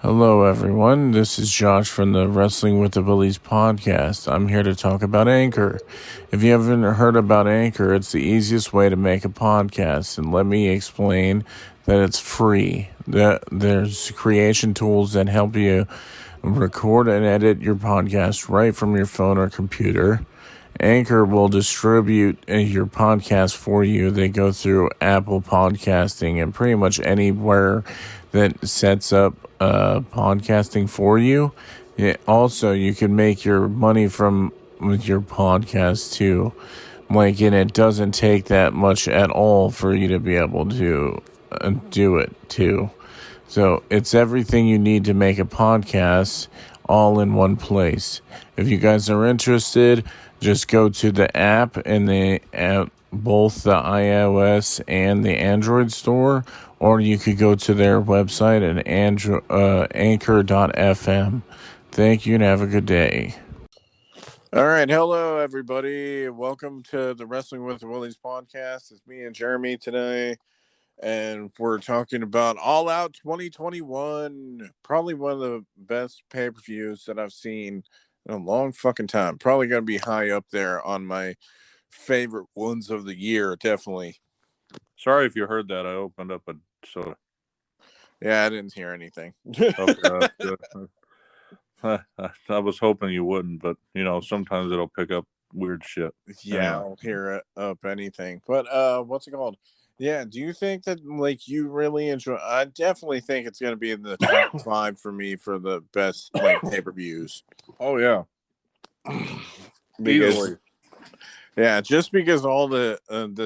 Hello, everyone. This is Josh from the Wrestling With The Willeys podcast. I'm here to talk about Anchor. If you haven't heard about Anchor, it's the easiest way to make a podcast. And let me explain that it's free. There's creation tools that help you record and edit your podcast right from your phone or computer. Anchor will distribute your podcast for you. They go through Apple Podcasting and pretty much anywhere that sets up podcasting for you. Also, you can make your money from with your podcast too. And it doesn't take that much at all for you to be able to do it too. So it's everything you need to make a podcast all in one place. If you guys are interested, just go to the app in both the iOS and the Android store, or you could go to their website at anchor.fm. Thank you and have a good day. All right. Hello, everybody. Welcome to the Wrestling with the Willeys podcast. It's me and Jeremy today. And we're talking about All Out 2021. Probably one of the best pay-per-views that I've seen in a long fucking time. Probably going to be high up there on my favorite ones of the year, definitely. Sorry if you heard that. I opened up a soda. Yeah, I didn't hear anything. Okay, good. I was hoping you wouldn't, but, sometimes it'll pick up weird shit. Yeah, I'll hear it up anything. But what's it called? Yeah, do you think that you really enjoy? I definitely think it's gonna be in the top 5 for me for the best pay-per-views. Oh yeah, because yeah, just because all the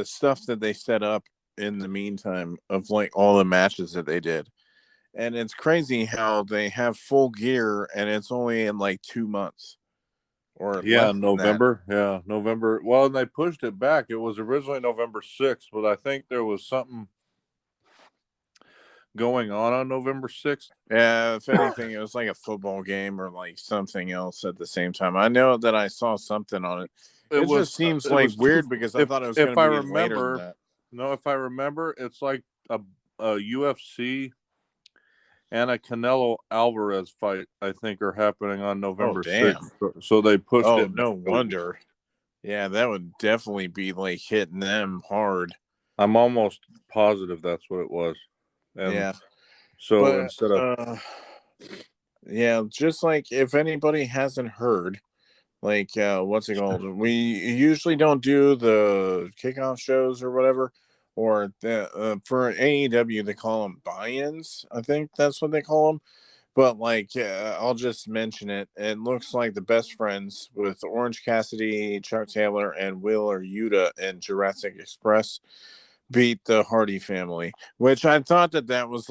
stuff that they set up in the meantime of all the matches that they did, and it's crazy how they have Full Gear and it's only in 2 months. Or November. Yeah, November. Well, and they pushed it back. It was originally November 6th, but I think there was something going on November 6th. Yeah, if anything, it was like a football game or something else at the same time. I know that I saw something on it. It just seems weird because I thought it was going to be later than that. No, if I remember, it's like a UFC and a Canelo Alvarez fight, I think, are happening on November 6th. So they pushed it. No wonder. Yeah, that would definitely be hitting them hard. I'm almost positive that's what it was. And yeah. So instead of yeah, just if anybody hasn't heard, what's it called? We usually don't do the kickoff shows or whatever, or for AEW they call them buy-ins. I think that's what they call them. But I'll just mention it. It looks like the Best Friends with Orange Cassidy, Chuck Taylor, and Wheeler Yuta and Jurassic Express beat the Hardy family, which I thought that was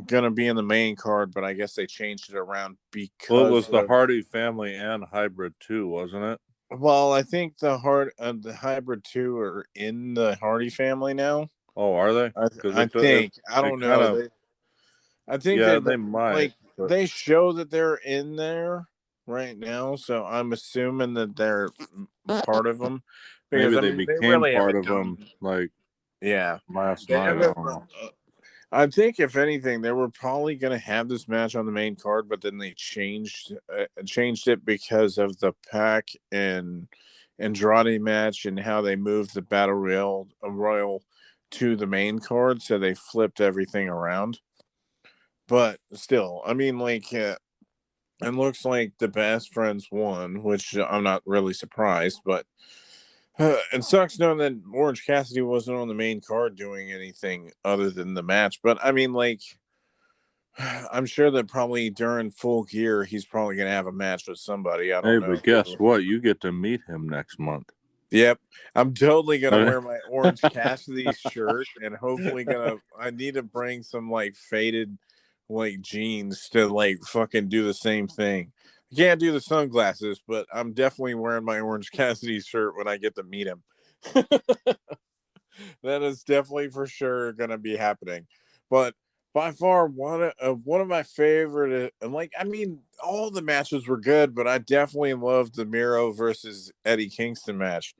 gonna be in the main card, but I guess they changed it around because it was the Hardy family and Hybrid 2, wasn't it? Well, I think the Hybrid 2 are in the Hardy family now. Oh, are they? I think. I don't know. I think they might. They show that they're in there right now, so I'm assuming that they're part of them. Because, maybe they became really part of them, last night. I think, if anything, they were probably going to have this match on the main card, but then they changed it because of the Pac and Andrade match and how they moved the Battle Royal to the main card, so they flipped everything around. But still, I mean, it looks like the Best Friends won, which I'm not really surprised, but it sucks knowing that Orange Cassidy wasn't on the main card doing anything other than the match. But I mean, I'm sure that probably during Full Gear, he's probably going to have a match with somebody. I don't know. But guess what? You get to meet him next month. Yep. I'm totally going to wear my Orange Cassidy shirt and hopefully I need to bring some faded jeans to fucking do the same thing. I can't do the sunglasses, but I'm definitely wearing my Orange Cassidy shirt when I get to meet him. That is definitely for sure gonna be happening. But by far one of my favorite, I mean, all the matches were good, but I definitely loved the Miro versus Eddie Kingston match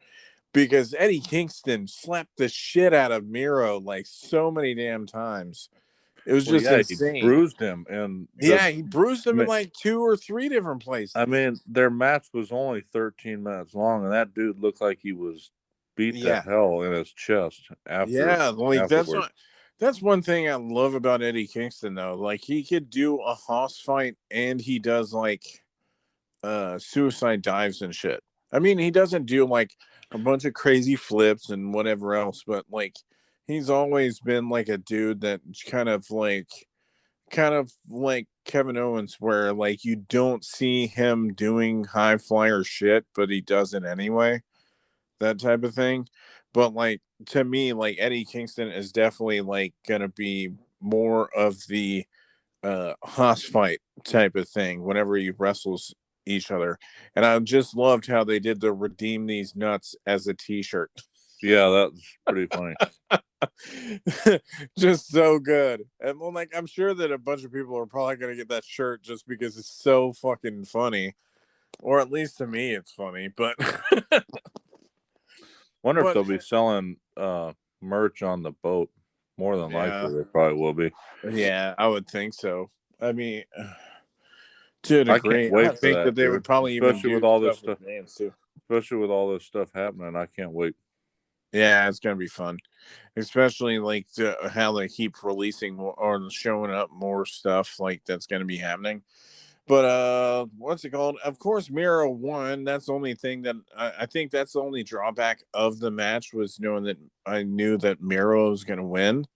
because Eddie Kingston slapped the shit out of Miro so many damn times. It was just He insane. bruised him, and he bruised him in like 2 or 3 different places. I mean, their match was only 13 minutes long, and that dude looked like he was beat to hell in his chest afterwards. That's one thing I love about Eddie Kingston, though. Like, he could do a hoss fight, and he does like suicide dives and shit. I mean, he doesn't do like a bunch of crazy flips and whatever else, but like he's always been like a dude that kind of like Kevin Owens, where like you don't see him doing high flyer shit, but he does it anyway. That type of thing. But like, to me, like Eddie Kingston is definitely like gonna be more of the hoss fight type of thing whenever he wrestles each other. And I just loved how they did the redeem these nuts as a t-shirt. Yeah, that's pretty funny. Just so good. And well, like, I'm sure that a bunch of people are probably gonna get that shirt just because it's so fucking funny. Or at least to me it's funny. But wonder if they'll be selling merch on the boat. More than likely they probably will be. Yeah, I would think so. I mean, to a degree, I can't wait I think that they would probably especially even with all this stuff too. Especially with all this stuff happening. I can't wait. Yeah, it's gonna be fun, especially like how they keep releasing or showing up more stuff like that's gonna be happening. But what's it called? Of course, Miro won. That's the only thing that I think that's the only drawback of the match, was knowing that I knew that Miro was gonna win.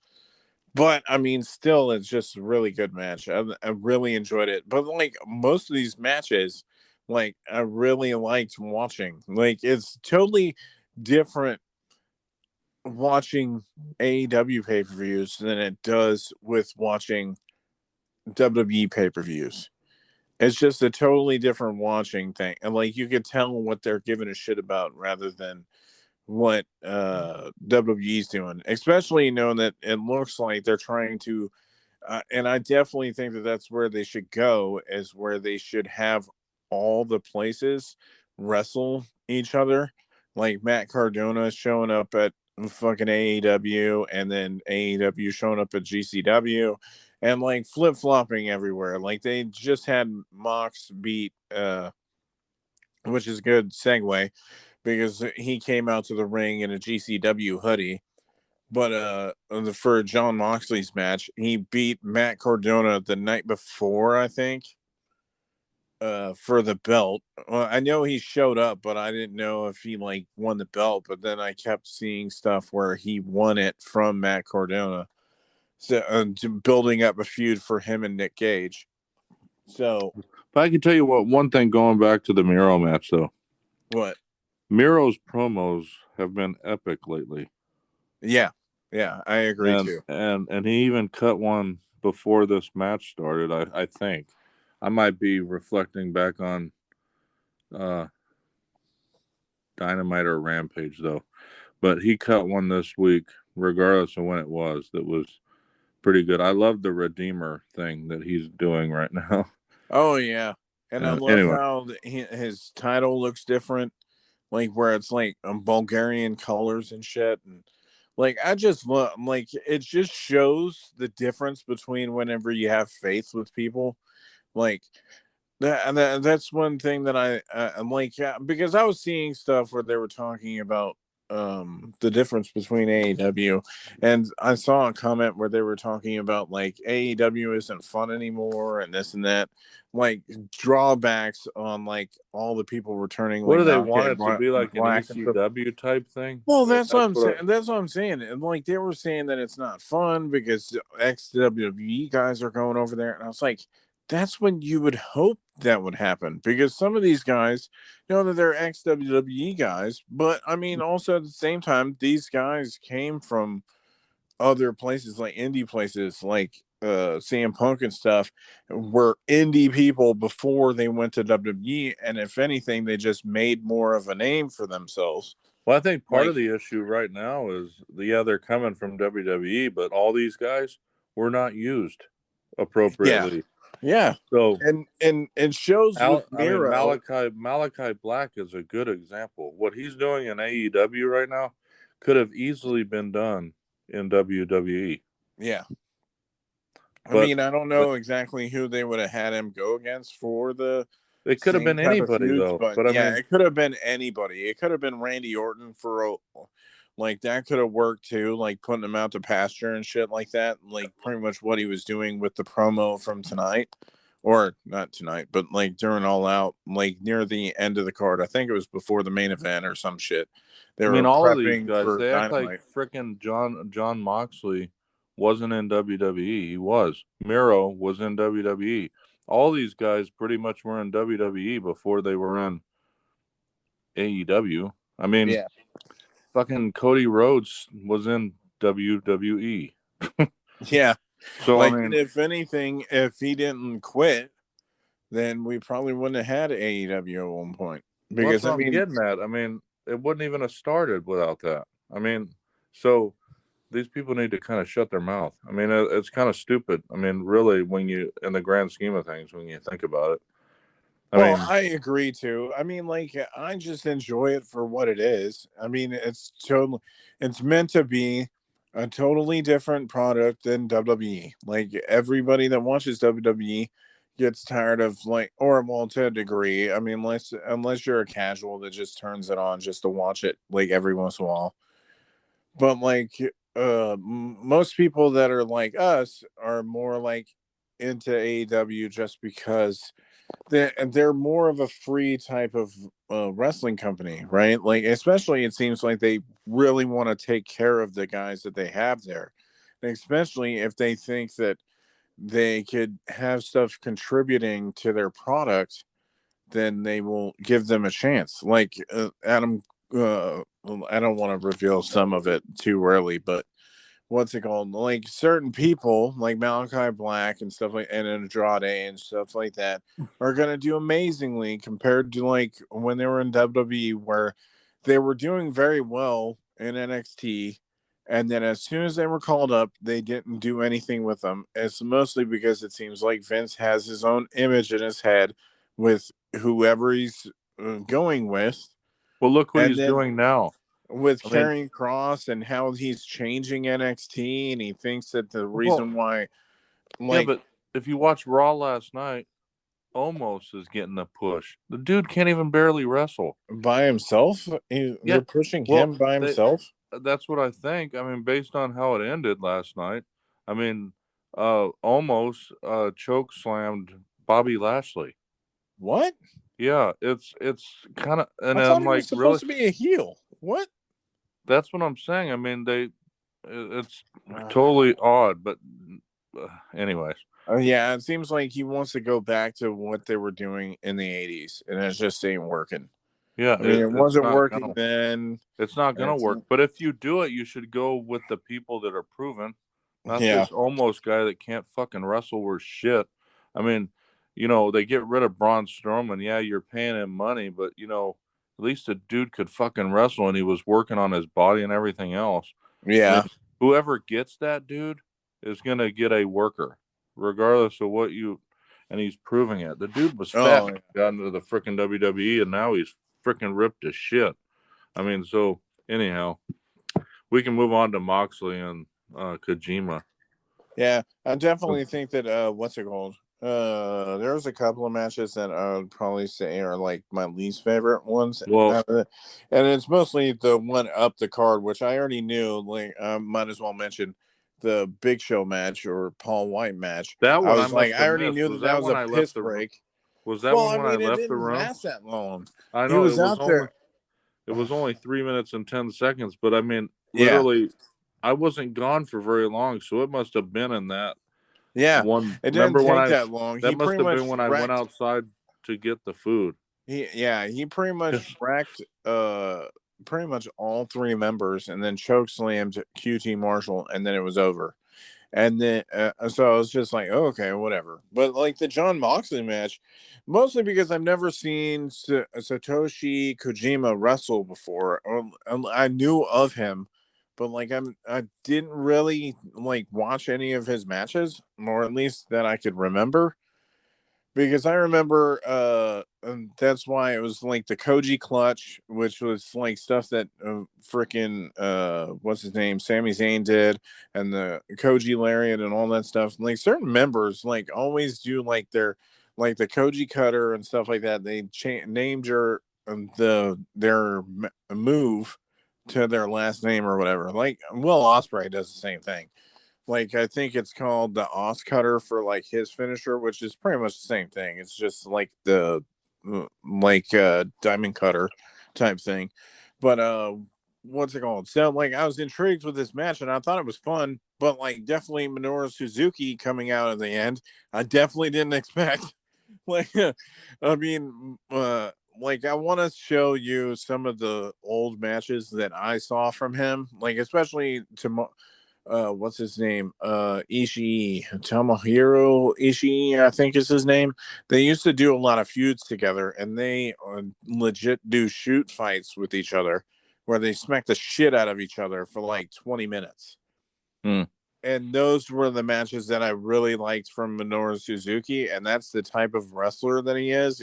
But I mean, still, it's just a really good match. I really enjoyed it. But like most of these matches, like I really liked watching. Like, it's totally different watching AEW pay-per-views than it does with watching WWE pay-per-views. It's just a totally different watching thing. And like you could tell what they're giving a shit about rather than what WWE's doing, especially knowing that it looks like they're trying to and I definitely think that that's where they should go, is where they should have all the places wrestle each other. Like Matt Cardona showing up at fucking AEW, and then AEW showing up at GCW, and like flip flopping everywhere. Like they just had Mox beat, which is a good segue because he came out to the ring in a GCW hoodie. But for Jon Moxley's match, he beat Matt Cardona the night before, I think, for the belt. Well, I know he showed up, but I didn't know if he like won the belt. But then I kept seeing stuff where he won it from Matt Cardona, so building up a feud for him and Nick Gage. So, but I can tell you what, one thing going back to the Miro match though. What? Miro's promos have been epic lately. Yeah, I agree too. And he even cut one before this match started. I think I might be reflecting back on Dynamite or Rampage though, but he cut one this week, regardless of when it was. That was pretty good. I love the Redeemer thing that he's doing right now. Oh yeah, and I love how his title looks different, like where it's like Bulgarian colors and shit, and like I just love, like it just shows the difference between whenever you have faith with people, like that's one thing that I'm like, yeah, because I was seeing stuff where they were talking about the difference between AEW, and I saw a comment where they were talking about like AEW isn't fun anymore and this and that, like drawbacks on like all the people returning. What Like, do they want it to be, like an ECW type thing? Well, that's what I'm saying. That's what I'm saying. And like they were saying that it's not fun because ex-WWE guys are going over there, and I was like, that's when you would hope that would happen, because some of these guys know that they're ex-WWE guys, but I mean, also at the same time, these guys came from other places, like indie places, like CM Punk and stuff, were indie people before they went to WWE, and if anything, they just made more of a name for themselves. Well, I think part of the issue right now is they're coming from WWE, but all these guys were not used appropriately. Yeah. So and it shows with Miro. Malachi Black is a good example. What he's doing in AEW right now could have easily been done in WWE. Yeah. I mean, I don't know exactly who they would have had him go against for the It could have been anybody, feuds, though. but yeah, it could have been anybody. It could have been Randy Orton like that could have worked too, like putting him out to pasture and shit like that. Like pretty much what he was doing with the promo from tonight, or not tonight, but like during All Out, like near the end of the card. I think it was before the main event or some shit. They were all of these prepping guys, for they act like Dynamite. freaking Jon Moxley wasn't in WWE. He was. Miro was in WWE. All these guys pretty much were in WWE before they were in AEW. I mean, Yeah. fucking Cody Rhodes was in WWE. Yeah. So, Like, I mean, if anything, if he didn't quit, then we probably wouldn't have had AEW at one point. that's Because what I I'm mean, getting at. I mean, it wouldn't even have started without that. I mean, so these people need to kind of shut their mouth. I mean, it's kind of stupid. I mean, really, when you, in the grand scheme of things, when you think about it. I agree too. I mean, like, I just enjoy it for what it is. I mean, it's meant to be a totally different product than WWE. Like, everybody that watches WWE gets tired of, like, or well, to a degree. I mean, unless you're a casual that just turns it on just to watch it, like, every once in a while. But like, most people that are like us are more like into AEW just because they're more of a free type of wrestling company, right? Like, especially it seems like they really want to take care of the guys that they have there, and especially if they think that they could have stuff contributing to their product, then they will give them a chance. Like, Adam, I don't want to reveal some of it too early, but what's it called? Like, certain people, like Malachi Black and stuff like, and Andrade and stuff like that, are gonna do amazingly compared to like when they were in WWE, where they were doing very well in NXT, and then as soon as they were called up, they didn't do anything with them. It's mostly because it seems like Vince has his own image in his head with whoever he's going with, well, look what and he's then doing now. with I mean, Karrion Cross and how he's changing NXT, and he thinks that the well, reason why, yeah, like, but if you watch Raw last night, Omos is getting the push. The dude can't even barely wrestle. by himself, Yeah, they're pushing well, him by himself. that's what I think. I mean, based on how it ended last night, I mean, almost choke slammed Bobby Lashley. What? Yeah, it's kind of, and I thought I'm he was like, really? supposed to be a heel. What? That's what I'm saying. I mean, it's totally odd, but anyways, Yeah, it seems like he wants to go back to what they were doing in the '80s, and it just ain't working. yeah, I mean, it it's wasn't not working gonna then. it's not And gonna it's work. But if you do it, you should go with the people that are proven, not yeah, this almost guy that can't fucking wrestle worth shit. I mean, they get rid of Braun Strowman. Yeah, you're paying him money, but at least the dude could fucking wrestle, and he was working on his body and everything else. I mean, yeah. whoever gets that dude is gonna get a worker, regardless of what you. And he's proving it. The dude was fat Oh, when he got into the freaking WWE, and now he's freaking ripped as shit. I mean, so anyhow, we can move on to Moxley and Kojima. yeah. I definitely think that what's it called? There's a couple of matches that I would probably say are like my least favorite ones. Well, And it's mostly the one up the card, which I already knew. Like, I might as well mention the Big Show match or Paul White match. that I one I was like, must I have already missed. knew Was that that that was when a I left piss the? break. Was that Well, one I when I mean, it left the didn't room? last that long. I He know was out there. it was only 3 minutes and 10 seconds, but I mean, Yeah, literally, I wasn't gone for very long, so it must have been in that yeah. one. It didn't Remember when take I? that long. That He must pretty have been much when I went wrecked. outside to get the food. He pretty much wrecked pretty much all three members, and then choke slammed QT Marshall, and then it was over. And then so I was just like, oh, okay, whatever. But like the Jon Moxley match, mostly because I've never seen Satoshi Kojima wrestle before. I knew of him, but like I didn't really like watch any of his matches, or at least that I could remember. Because I remember, and that's why it was like the Koji clutch, which was like stuff that freaking what's his name, Sami Zayn did, and the Koji lariat and all that stuff. Like certain members, like always do like their like the Koji cutter and stuff like that. They named their move to their last name or whatever. Like Will Ospreay does the same thing. Like I think it's called the Os Cutter for like his finisher, which is pretty much the same thing. It's just like the diamond cutter type thing. But what's it called? So like I was intrigued with this match and I thought it was fun, but like definitely Minoru Suzuki coming out at the end, I definitely didn't expect. Like I mean like I want to show you some of the old matches that I saw from him, like especially to what's his name? Ishii, Tomohiro Ishii, I think is his name. They used to do a lot of feuds together, and they legit do shoot fights with each other, where they smack the shit out of each other for like 20 minutes. Hmm. And those were the matches that I really liked from Minoru Suzuki, and that's the type of wrestler that he is.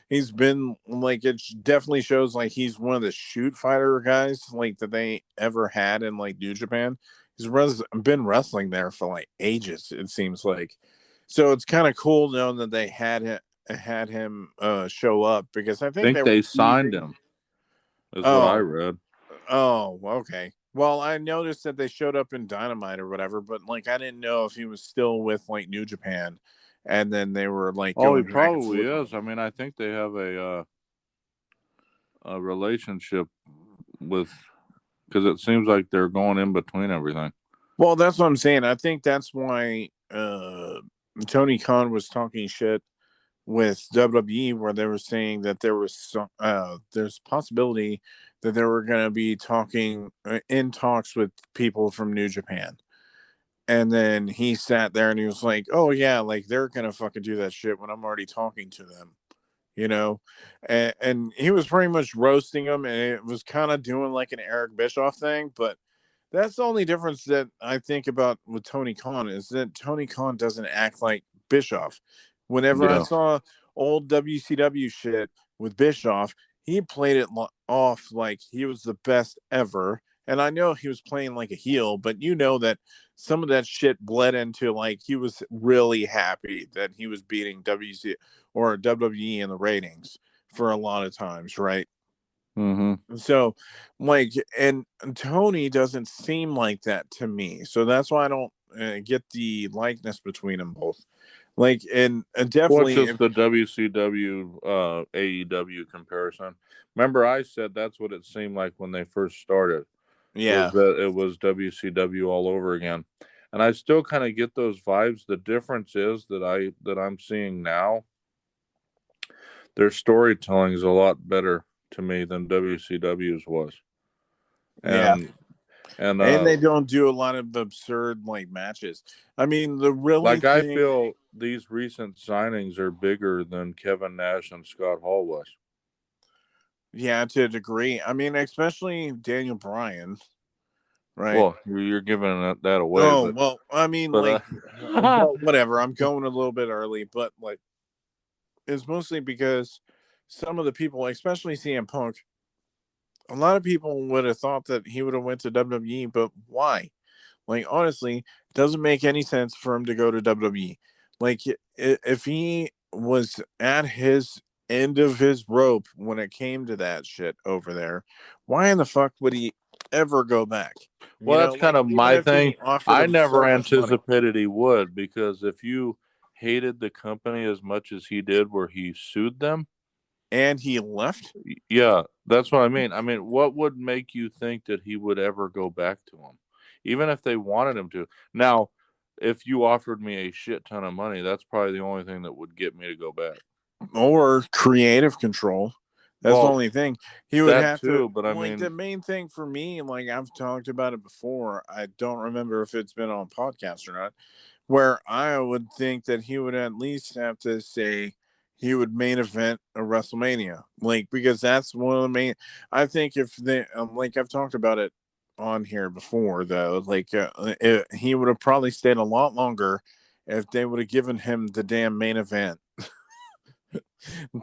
He's been like, it definitely shows like he's one of the shoot fighter guys like that they ever had in like New Japan. He's been wrestling there for like ages, it seems like. So it's kind of cool knowing that they had him show up, because I I think think they were they signed teasing. him, is what I Oh, read. oh, okay. Well, I noticed that they showed up in Dynamite or whatever, but like I didn't know if he was still with like New Japan, and then they were like Oh, he going back and probably forth. is. I mean, I think they have a relationship with, because it seems like they're going in between everything. Well, that's what I'm saying. I think that's why Tony Khan was talking shit with WWE, where they were saying that there was there's possibility that they were going to be talking in talks with people from New Japan. And then he sat there and he was like, "Oh yeah, like they're gonna fucking do that shit when I'm already talking to them," you know. And he was pretty much roasting them, and it was kind of doing like an Eric Bischoff thing. But that's the only difference that I think about with Tony Khan, is that Tony Khan doesn't act like Bischoff. Whenever I Yeah. saw old WCW shit with Bischoff, he played it off like he was the best ever. And I know he was playing like a heel, but you know that some of that shit bled into like he was really happy that he was beating WC or WWE in the ratings for a lot of times, right? Mm-hmm. So, like, and Tony doesn't seem like that to me. So that's why I don't get the likeness between them both. Like, and Well, it's definitely, just the WCW AEW comparison. Remember, I said that's what it seemed like when they first started, was yeah, that it was WCW all over again. And I still kind of get those vibes. The difference is that I'm seeing now, their storytelling is a lot better to me than WCW's was. yeah. And and And they don't do a lot of absurd like matches. I mean, the really like, I thing, feel these recent signings are bigger than Kevin Nash and Scott Hall was. yeah, to a degree. I mean, especially Daniel Bryan, right? Well, you're giving that away, Oh, well, I mean, like, uh, well, whatever. I'm going a little bit early, but like, it's mostly because some of the people, especially CM Punk, a lot of people would have thought that he would have went to WWE, but why? Like, honestly, it doesn't make any sense for him to go to WWE. Like, if he was at his end of his rope when it came to that shit over there, why in the fuck would he ever go back? You well, know, that's kind like, of even my if thing. he offered I him so never much money. anticipated he would, because if you hated the company as much as he did, where he sued them, And he left. yeah, that's what I mean. I mean, what would make you think that he would ever go back to them, even if they wanted him to? Now, if you offered me a shit ton of money, that's probably the only thing that would get me to go back. Or creative control. That's the Well, only thing. He would that have to, too, but I like, the mean, main thing for me, like I've talked about it before. I don't remember if it's been on podcast or not, where I would think that he would at least have to say he would main event a WrestleMania. Like, because that's one of the main, I think if they, like I've talked about it on here before though, like he would have probably stayed a lot longer if they would have given him the damn main event.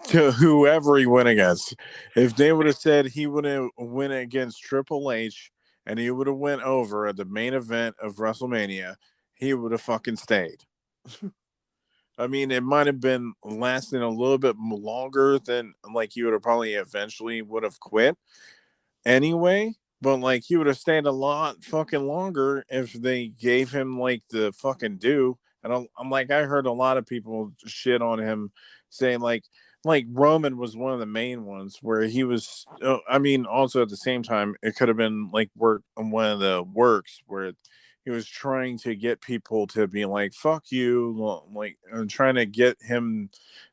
to whoever he went against. If they would have said he would have went against Triple H and he would have went over at the main event of WrestleMania, he would have fucking stayed. I mean, it might have been lasting a little bit longer than like he would have probably eventually would have quit anyway. But like he would have stayed a lot fucking longer if they gave him like the fucking due. And I'm like, I heard a lot of people shit on him saying like Roman was one of the main ones where he was. I mean, also at the same time, it could have been like work on one of the works where he was trying to get people to be like fuck you, like and trying to get him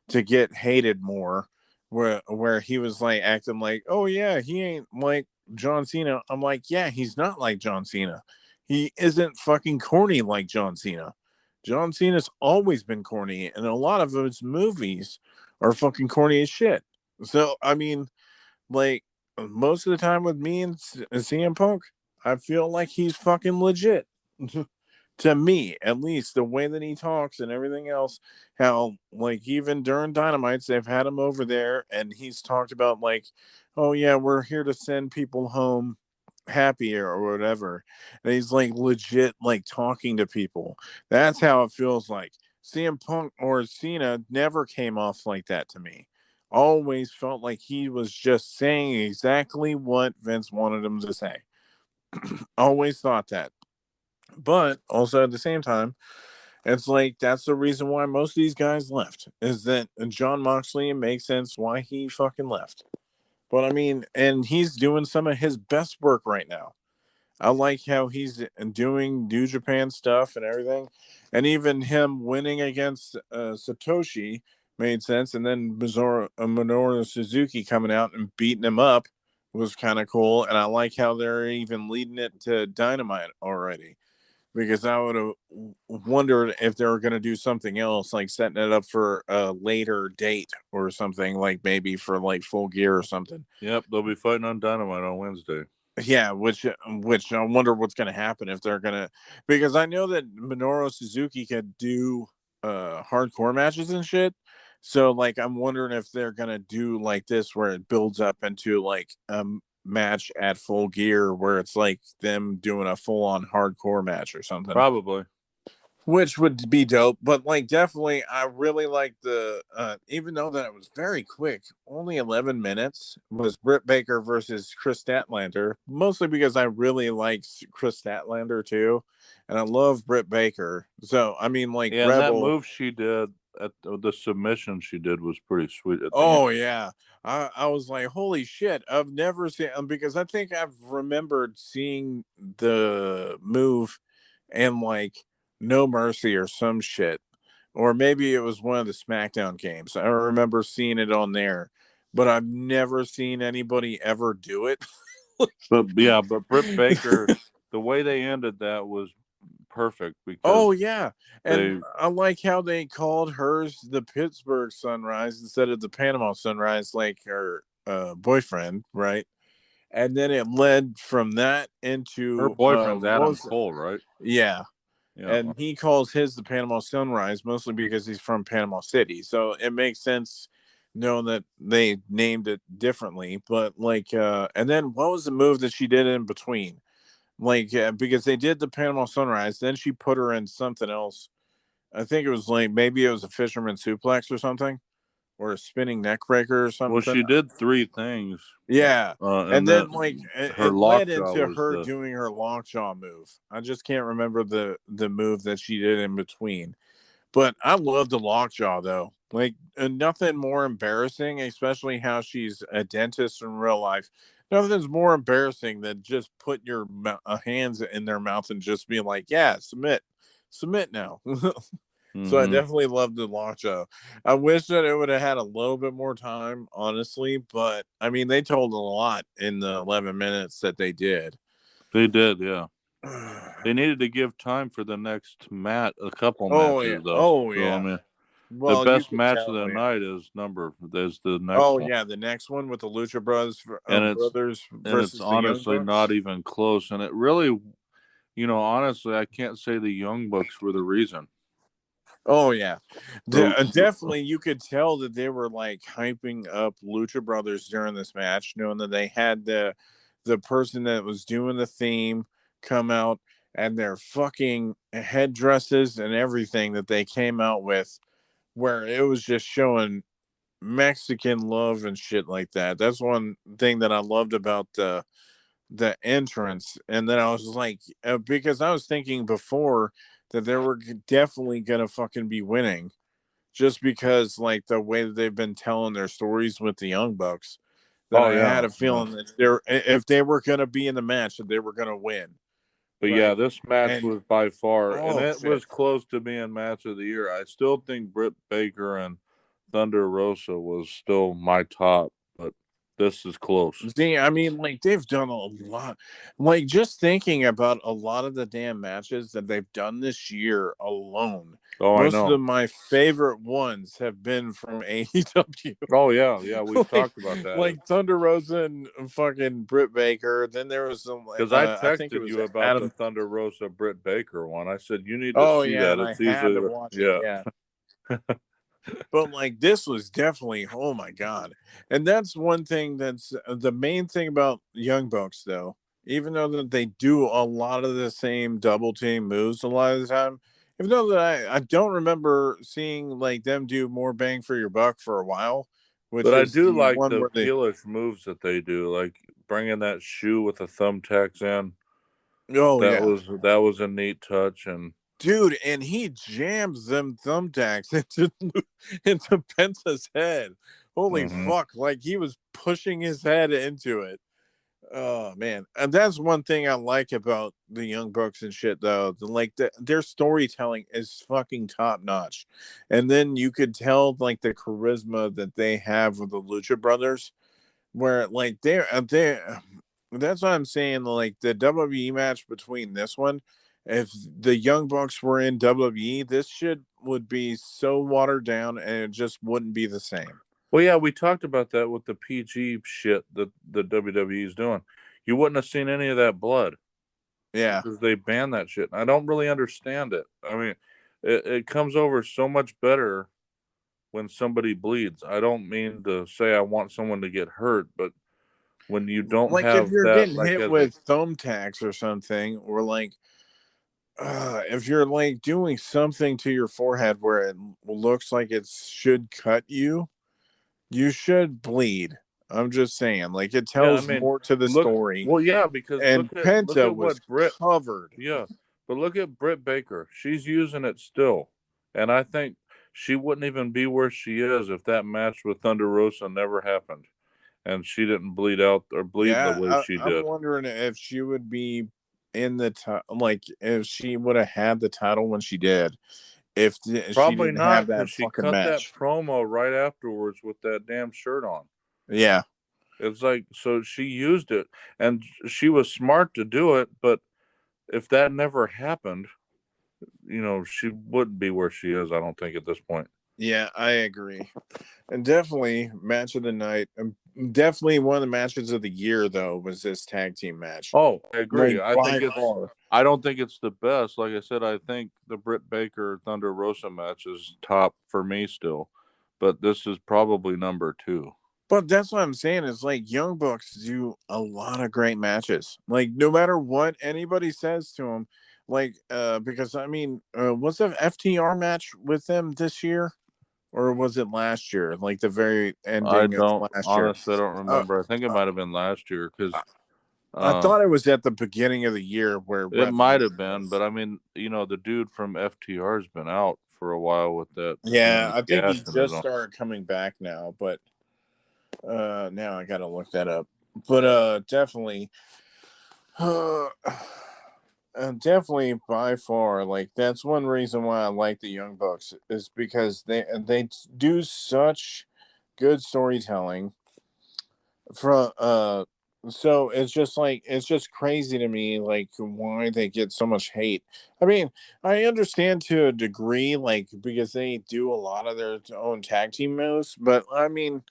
to get hated more. Where he was like acting like, oh yeah, he ain't like John Cena. I'm like, yeah, he's not like John Cena. He isn't fucking corny like John Cena. John Cena's always been corny, and a lot of his movies are fucking corny as shit. So, I mean, like, most of the time with me and CM Punk, I feel like he's fucking legit. To me, at least, the way that he talks and everything else, how like even during Dynamites, they've had him over there, and he's talked about like, oh yeah, we're here to send people home happier or whatever, and he's like legit like talking to people. That's how it feels like. CM Punk or Cena never came off like that to me. Always felt like he was just saying exactly what Vince wanted him to say. Always thought that. But also at the same time, it's like that's the reason why most of these guys left. Is that Jon Moxley? It makes sense why he fucking left. But I mean, and he's doing some of his best work right now. I like how he's doing New Japan stuff and everything, and even him winning against Satoshi made sense. And then Minoru Suzuki coming out and beating him up was kind of cool. And I like how they're even leading it to Dynamite already, because I would have wondered if they were going to do something else, like setting it up for a later date or something, like maybe for like Full Gear or something. Yep, they'll be fighting on Dynamite on Wednesday. Yeah, which I wonder what's going to happen if they're going to, because I know that Minoru Suzuki could do hardcore matches and shit. So like I'm wondering if they're going to do like this where it builds up into like match at Full Gear where it's like them doing a full on hardcore match or something. Probably. Which would be dope, but like definitely I really like the even though that it was very quick, only 11 minutes, was Britt Baker versus Kris Statlander, mostly because I really like Kris Statlander too, and I love Britt Baker. So I mean, like, Yeah, and that Rebel. move she did at the submission she did was pretty sweet at the Oh end. yeah, I was like, holy shit! I've never seen, because I think I've remembered seeing the move and like No Mercy or some shit, or maybe it was one of the SmackDown games. I remember seeing it on there, but I've never seen anybody ever do it. But yeah, but Britt Baker, the way they ended that was perfect because Oh yeah, and they I like how they called hers the Pittsburgh Sunrise instead of the Panama Sunrise, like her boyfriend, right? And then it led from that her into boyfriend's what Adam was it? Cole, right? Yeah, Yeah. and he calls his the Panama Sunrise mostly because he's from Panama City, so it makes sense knowing that they named it differently. But like, and then what was the move that she did in between? Like, because they did the Panama Sunrise, then she put her in something else. I think it was like maybe it was a fisherman suplex or something, or a spinning neck breaker or Well, something. she did three things. Yeah. And And then that like her it led lockjaw into was her the doing her lockjaw move. I just can't remember the move that she did in between. But I love the lockjaw though. Like, nothing more embarrassing, especially how she's a dentist in real life. Nothing's more embarrassing than just putting your hands in their mouth and just being like, "Yeah, submit now." So I mm-hmm. definitely love the lockjaw. I wish that it would have had a little bit more time, honestly, but I mean, they told a lot in the 11 minutes that they did. They did, yeah. They needed to give time for the next a couple Oh yeah, matches though. oh So I yeah. mean, the Well, you best could match of the tell, yeah. night is the next Oh one, yeah, the next one with the Lucha Bros, and brothers it's versus the Young honestly not Bucks. even close. And it really, honestly, I can't say the Young Bucks were the reason. Oh yeah, So, definitely. You could tell that they were like hyping up Lucha Brothers during this match, knowing that they had the person that was doing the theme come out and their fucking headdresses and everything that they came out with, where it was just showing Mexican love and shit like that. That's one thing that I loved about the entrance. And then I was like, because I was thinking before that they were definitely gonna fucking be winning, just because like the way that they've been telling their stories with the Young Bucks. That oh I had yeah, a feeling that they're if they were gonna be in the match, that they were gonna win. but yeah, Right. this match And was by far, and oh it shit. was close to being match of the year. I still think Britt Baker and Thunder Rosa was still my top, but this is close. See, I mean, like they've done a lot. Like just thinking about a lot of the damn matches that they've done this year alone. Oh, I Most of know. my favorite ones have been from AEW. Oh yeah, yeah, we've like, talked about that. like Thunder Rosa and fucking Britt Baker. Then there was some. Because I I think it texted was you about the Adam. Thunder Rosa Britt Baker one. I said you need to Oh see yeah, that. and I It's had easily to watch it. yeah. Yeah. But like this was definitely, oh my god. And that's one thing that's the main thing about Young Bucks though. Even though that they do a lot of the same double team moves a lot of the time, even though that I don't remember seeing like them do more bang for your buck for a while, which But I is do the like one the where they, heelish moves that they do, like bringing that shoe with the thumbtacks in. oh yeah, That was a neat touch, and dude, and he jams them thumbtacks into Penta's head. Holy mm-hmm. fuck! Like he was pushing his head into it. Oh man, and that's one thing I like about the Young Bucks and shit, though. Their storytelling is fucking top notch, and then you could tell like the charisma that they have with the Lucha Brothers, where like they. That's what I'm saying. Like the WWE match between this one, if the Young Bucks were in WWE, this shit would be so watered down, and it just wouldn't be the same. Well, yeah, we talked about that with the PG shit that the WWE is doing. You wouldn't have seen any of that blood Yeah. because they banned that shit. I don't really understand it. I mean, it comes over so much better when somebody bleeds. I don't mean to say I want someone to get hurt, but when you don't Like if have you're that, getting like hit as a with thumbtacks or something, or like if you're like doing something to your forehead where it looks like it should cut you, you should bleed. I'm just saying, like it yeah, I tells mean, more to the look, story. well, yeah, because And look Penta at was what Britt, covered. yeah, but look at Britt Baker. She's using it still, and I think she wouldn't even be where she is if that match with Thunder Rosa never happened, and she didn't bleed out or bleed the Yeah, way she I'm did. wondering if she would be in the like if she would have had the title when she did, if she Probably didn't have not, because that she fucking cut that match. promo right afterwards with that damn shirt on. Yeah. It's like, so she used it, and she was smart to do it, but if that never happened, she wouldn't be where she is, I don't think, at this point. Yeah, I agree. And definitely match of the night. Definitely one of the matches of the year though was this tag team match. Oh, I agree. Like by far. I don't think it's the best. Like I said, I think the Britt Baker Thunder Rosa match is top for me still, but this is probably number two. But that's what I'm saying is like Young Bucks do a lot of great matches. Like no matter what anybody says to them, like because I mean, was the FTR match with them this year? Or was it last year? Like the very I ending of don't last year. honestly, I don't Uh, remember. I think it might have been last year because I uh, thought it was at the beginning of the year where it might Revolution have been. was. But I mean, the dude from FTR has been out for a while with that, Yeah, I think he gash in his just arm. started coming back now, but now I gotta look that up. But definitely uh, definitely by far, like that's one reason why I like the Young Bucks is because they do such good storytelling from so it's just like it's just crazy to me like why they get so much hate. I mean, I understand to a degree like because they do a lot of their own tag team moves, but I mean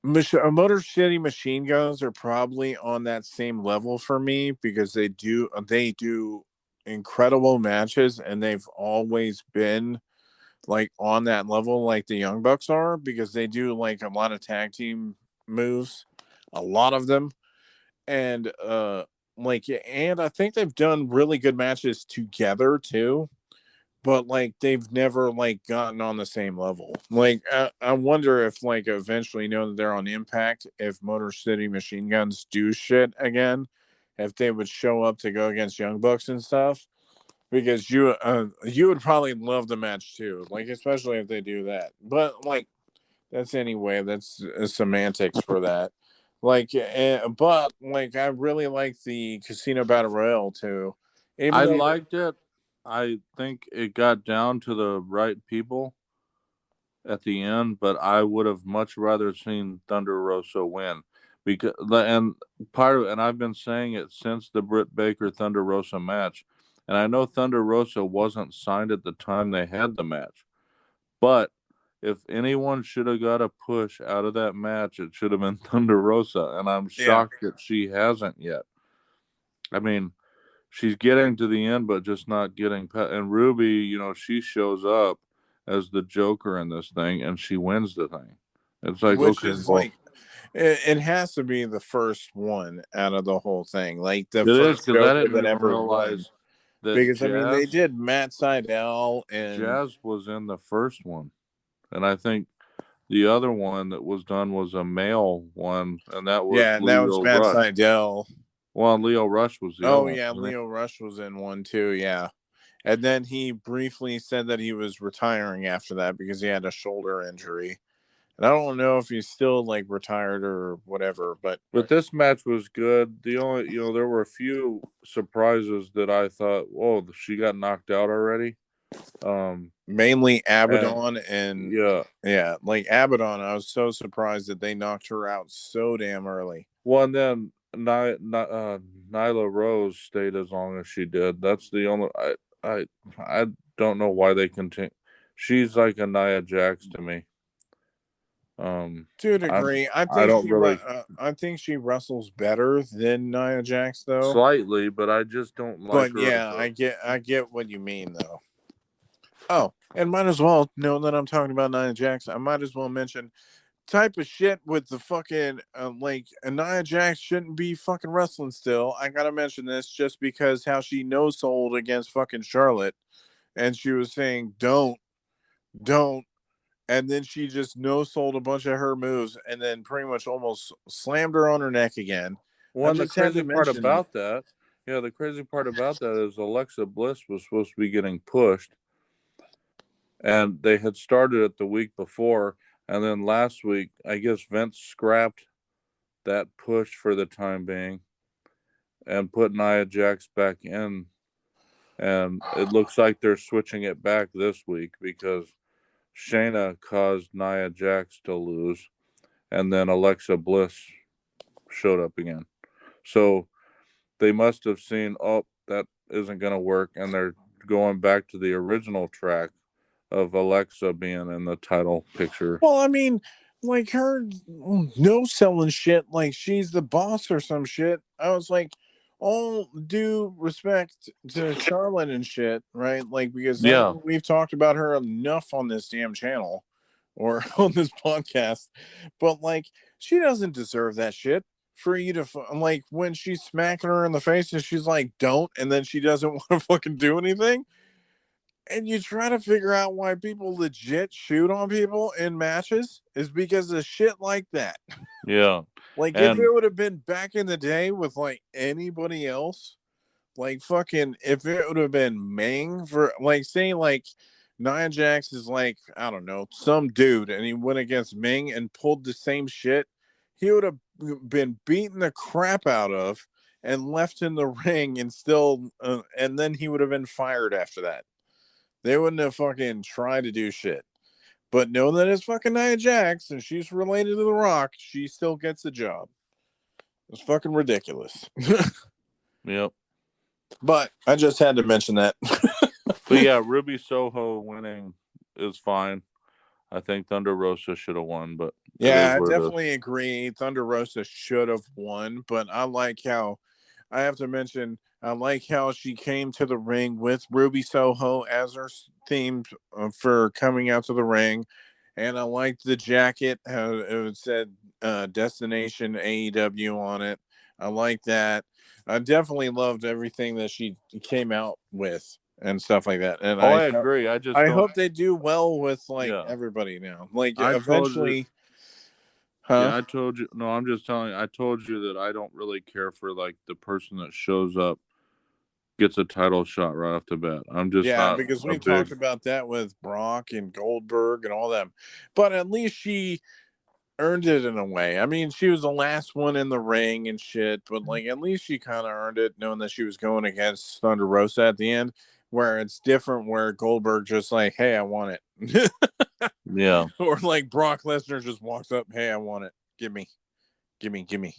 Motor City Machine Guns are probably on that same level for me because they do incredible matches and they've always been like on that level like the Young Bucks are, because they do like a lot of tag team moves, a lot of them, and and I think they've done really good matches together too. But like they've never like gotten on the same level. Like I wonder if like eventually, that they're on Impact, if Motor City Machine Guns do shit again, if they would show up to go against Young Bucks and stuff, because you would probably love the match too, like especially if they do that. But like that's anyway, that's semantics for that. But like I really like the Casino Battle Royale too, even I though liked it. I think it got down to the right people at the end, but I would have much rather seen Thunder Rosa win because and I've been saying it since the Britt Baker Thunder Rosa match, and I know Thunder Rosa wasn't signed at the time they had the match, but if anyone should have got a push out of that match, it should have been Thunder Rosa, and I'm yeah. shocked that she hasn't yet. I mean, she's getting to the end, but just not getting. And Ruby, she shows up as the Joker in this thing, and she wins the thing. It's like, Which okay, is well, like it has to be the first one out of the whole thing, like the it is first because I Joker didn't that even ever won. realize that Because I mean, they did Matt Seidel and Jazz was in the first one, and I think the other one that was done was a male one, and that was yeah, and that was Leo Matt Rush. Seidel. Well, Leo Rush was the other Oh one, yeah, wasn't Leo Rush was in one too. Yeah, and then he briefly said that he was retiring after that because he had a shoulder injury. And I don't know if he's still like retired or whatever, but But this match was good. The only, there were a few surprises that I thought, whoa, she got knocked out already. mainly And Abaddon and yeah, yeah, like Abaddon. I was so surprised that they knocked her out so damn early. well, and then Nyla Rose stayed as long as she did. That's the only. I, I don't know why they continue. She's like a Nia Jax to me. To a I degree, I don't really I think she wrestles better than Nia Jax though. slightly, but I just don't like But her as yeah, a. I get what you mean though. Oh, and might as well know that I'm talking about Nia Jax. I might as well mention type of shit with the fucking like Nia Jax shouldn't be fucking wrestling still. I gotta mention this just because how she no sold against fucking Charlotte, and she was saying don't, and then she just no sold a bunch of her moves, and then pretty much almost slammed her on her neck again. I One, the just had to crazy part mention that. about that, yeah, the crazy part about that is Alexa Bliss was supposed to be getting pushed, and they had started it the week before, and then last week, I guess Vince scrapped that push for the time being and put Nia Jax back in, and it looks like they're switching it back this week because Shayna caused Nia Jax to lose, and then Alexa Bliss showed up again. So they must have seen, oh, that isn't going to work, and they're going back to the original track of Alexa being in the title picture. Well, I mean, like her no selling shit like she's the boss or some shit. I was like, all due respect to Charlotte and shit, right? Like, because Yeah, we've talked about her enough on this damn channel or on this podcast, but like, she doesn't deserve that shit. For you to like when she's smacking her in the face and she's like, don't, and then she doesn't want to fucking do anything, and you try to figure out why people legit shoot on people in matches is because of shit like that. yeah. Like if And it would have been back in the day with like anybody else, like fucking if it would have been Ming for like saying like Nia Jax is like, I don't know, some dude and he went against Ming and pulled the same shit, he would have been beaten the crap out of and left in the ring and still and then he would have been fired after that. They wouldn't have fucking tried to do shit. But know that it's fucking Nia Jax and she's related to The Rock, she still gets the job. It's fucking ridiculous. yep. But I just had to mention that. But yeah, Ruby Soho winning is fine. I think Thunder Rosa should have won, but it is Yeah, I what it is. definitely agree. Thunder Rosa should have won, but I like how I have to mention I like how she came to the ring with Ruby Soho as her theme for coming out to the ring. And I liked the jacket, how it said Destination AEW on it. I like that. I definitely loved everything that she came out with and stuff like that. And I agree. I just I don't. hope they do well with like Yeah, everybody now. Like I told you. eventually, huh? Yeah, I told you. No, I'm just telling you. I told you that I don't really care for like the person that shows up gets a title shot right off the bat. I'm just Yeah, not because a we big. talked about that with Brock and Goldberg and all them. But at least she earned it in a way. I mean, she was the last one in the ring and shit, but like at least she kind of earned it knowing that she was going against Thunder Rosa at the end, where it's different where Goldberg just like, hey, I want it. Yeah, Or like Brock Lesnar just walks up, hey, I want it. Give me, give me, give me.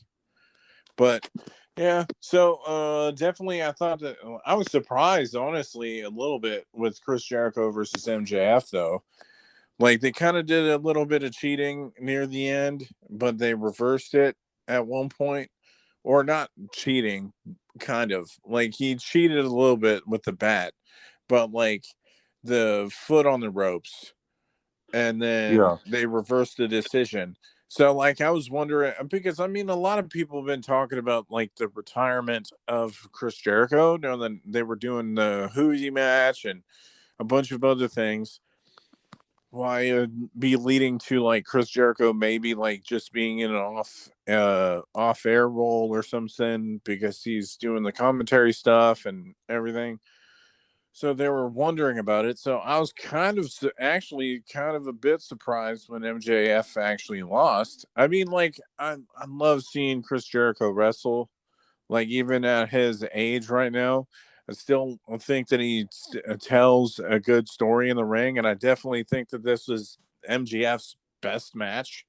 But yeah, so definitely I thought that I was surprised, honestly, a little bit with Chris Jericho versus MJF though. Like they kind of did a little bit of cheating near the end, but they reversed it at one point. Or not cheating, kind of. Like he cheated a little bit with the bat, but like the foot on the ropes and then yeah. they reversed the decision. So, like, I was wondering because I mean, a lot of people have been talking about like the retirement of Chris Jericho. You know, then they were doing the Hoosie match and a bunch of other things. Why it'd be leading to like Chris Jericho maybe like just being in an off air role or something because he's doing the commentary stuff and everything. So they were wondering about it. So I was actually kind of a bit surprised when MJF actually lost. I mean, like I love seeing Chris Jericho wrestle. Like even at his age right now, I still think that he tells a good story in the ring, and I definitely think that this was MJF's best match.